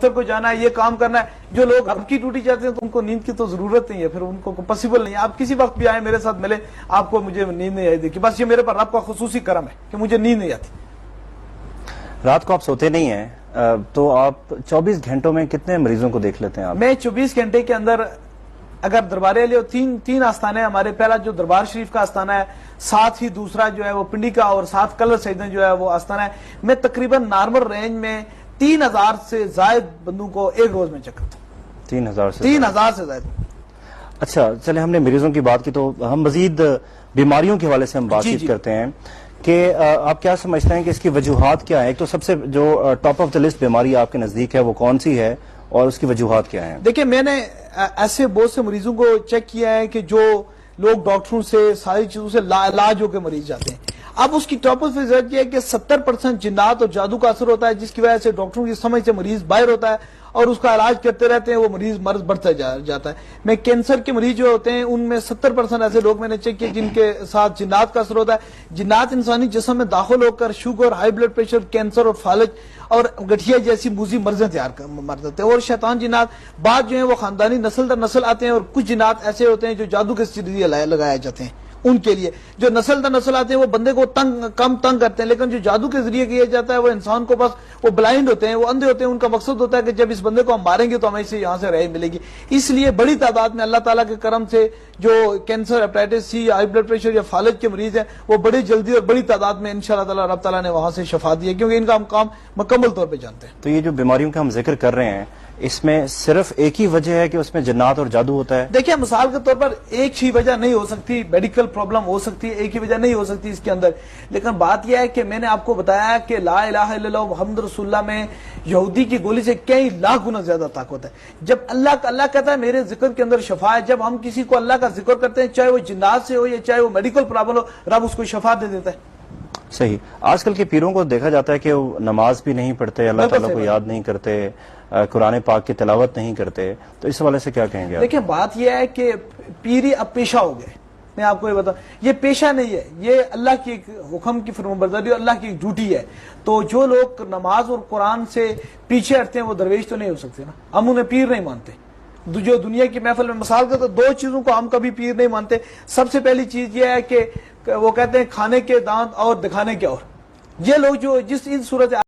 کو جانا ہے، یہ کام کرنا ہے. جو لوگ اب کی ڈیوٹی جاتے ہیں تو ان کو نیند کی تو ضرورت نہیں ہے، پھر ان کو پاسبل نہیں ہے. آپ کسی وقت بھی آئیں میرے ساتھ ملے، آپ کو مجھے نیند نہیں آئی دیکھی. بس یہ میرے پر رب کا خصوصی کرم ہے کہ مجھے نیند نہیں آتی. رات کو آپ سوتے نہیں ہیں تو آپ 24 گھنٹوں میں کتنے مریضوں کو دیکھ لیتے ہیں آپ؟ میں 24 گھنٹے کے اندر اگر دربار علی تین آستانے ہیں ہمارے. پہلا جو دربار شریف کا آستانہ ہے، ساتھ ہی دوسرا جو ہے وہ پنڈی کا، اور ساتھ کلر سیدن جو ہے وہ آستانہ ہے. میں تقریباً نارمل رینج میں 3000 سے زائد بندوں کو ایک روز میں چیک کرتا ہوں. 3000 سے زائد. اچھا چلے، ہم نے مریضوں کی بات کی تو ہم مزید بیماریوں کے حوالے سے ہم بات چیت کرتے ہیں کہ آپ کیا سمجھتے ہیں کہ اس کی وجوہات کیا ہیں؟ ایک تو سب سے جو ٹاپ آف دا لسٹ بیماری آپ کے نزدیک ہے وہ کون سی ہے اور اس کی وجوہات کیا ہیں؟ دیکھیں، میں نے ایسے بہت سے مریضوں کو چیک کیا ہے کہ جو لوگ ڈاکٹروں سے ساری چیزوں سے علاج ہو کے مریض جاتے ہیں. اب اس کی ٹاپ آف ریزلٹ یہ ہے کہ 70% جنات اور جادو کا اثر ہوتا ہے، جس کی وجہ سے ڈاکٹروں کی سمجھ سے مریض باہر ہوتا ہے اور اس کا علاج کرتے رہتے ہیں، وہ مرض بڑھتا جاتا ہے. میں کینسر کے مریض جو ہوتے ہیں ان میں 70% ایسے لوگ میں نے چیک کیے جن کے ساتھ جنات کا اثر ہوتا ہے. جنات انسانی جسم میں داخل ہو کر sugar, high blood pressure, cancer اور فالج اور گٹھیا جیسی موذی مرضیں مر دیتے ہیں. اور شیطان جنات بعض جو ہیں وہ خاندانی نسل در نسل آتے ہیں، اور کچھ جنات ایسے ہوتے ہیں جو جادو کے ذریعے لگائے جاتے ہیں. ان کے لیے جو نسل در نسل آتے ہیں وہ بندے کو کم تنگ کرتے ہیں، لیکن جو جادو کے ذریعے کیا جاتا ہے وہ انسان کو بس وہ بلائنڈ ہوتے ہیں، وہ اندھے ہوتے ہیں. ان کا مقصد ہوتا ہے کہ جب اس بندے کو ہم ماریں گے تو ہمیں اسے یہاں سے رہائی ملے گی. اس لیے بڑی تعداد میں اللہ تعالیٰ کے کرم سے جو کینسر، ہیپیٹائٹس سی، ہائی بلڈ پریشر یا فالج کے مریض ہیں وہ بڑی جلدی اور بڑی تعداد میں انشاءاللہ تعالیٰ رب تعالیٰ نے وہاں سے شفا دی ہے، کیونکہ ان کا ہم کام مکمل طور پہ جانتے ہیں. تو یہ جو بیماریوں کا ہم ذکر کر رہے ہیں اس میں صرف ایک ہی وجہ ہے کہ اس میں جنات اور جادو ہوتا ہے؟ دیکھیں، مثال کے طور پر ایک ہی وجہ نہیں ہو سکتی، میڈیکل پرابلم ہو سکتی ہے، ایک ہی وجہ نہیں ہو سکتی اس کے اندر. لیکن بات یہ ہے کہ میں نے آپ کو بتایا کہ لا الہ الا اللہ محمد رسول اللہ میں یہودی کی گولی سے کئی لاکھ گنا زیادہ طاقت ہے. جب اللہ کہتا ہے میرے ذکر کے اندر شفا ہے، جب ہم کسی کو اللہ کا ذکر کرتے ہیں چاہے وہ جنات سے ہو یا چاہے وہ میڈیکل پرابلم ہو، رب اس کو شفا دے دیتا ہے. صحیح. آج کل کے پیروں کو دیکھا جاتا ہے کہ وہ نماز بھی نہیں پڑھتے، اللہ تعالیٰ کو یاد نہیں کرتے، قرآن پاک کی تلاوت نہیں کرتے، تو اس حوالے سے کیا کہیں گے؟ دیکھیں، بات یہ ہے کہ پیری اب پیشہ ہو گئے. میں آپ کو یہ بتاؤں، یہ پیشہ نہیں ہے، یہ اللہ کی ایک حکم کی فرمانبرداری اور اللہ کی ایک ڈیوٹی ہے. تو جو لوگ نماز اور قرآن سے پیچھے ہٹتے ہیں وہ درویش تو نہیں ہو سکتے نا. ہم انہیں پیر نہیں مانتے. جو دنیا کی محفل میں مثال کا تو دو چیزوں کو ہم کبھی پیر نہیں مانتے. سب سے پہلی چیز یہ ہے کہ وہ کہتے ہیں کھانے کے دانت اور دکھانے کے اور. یہ لوگ جو جس صورت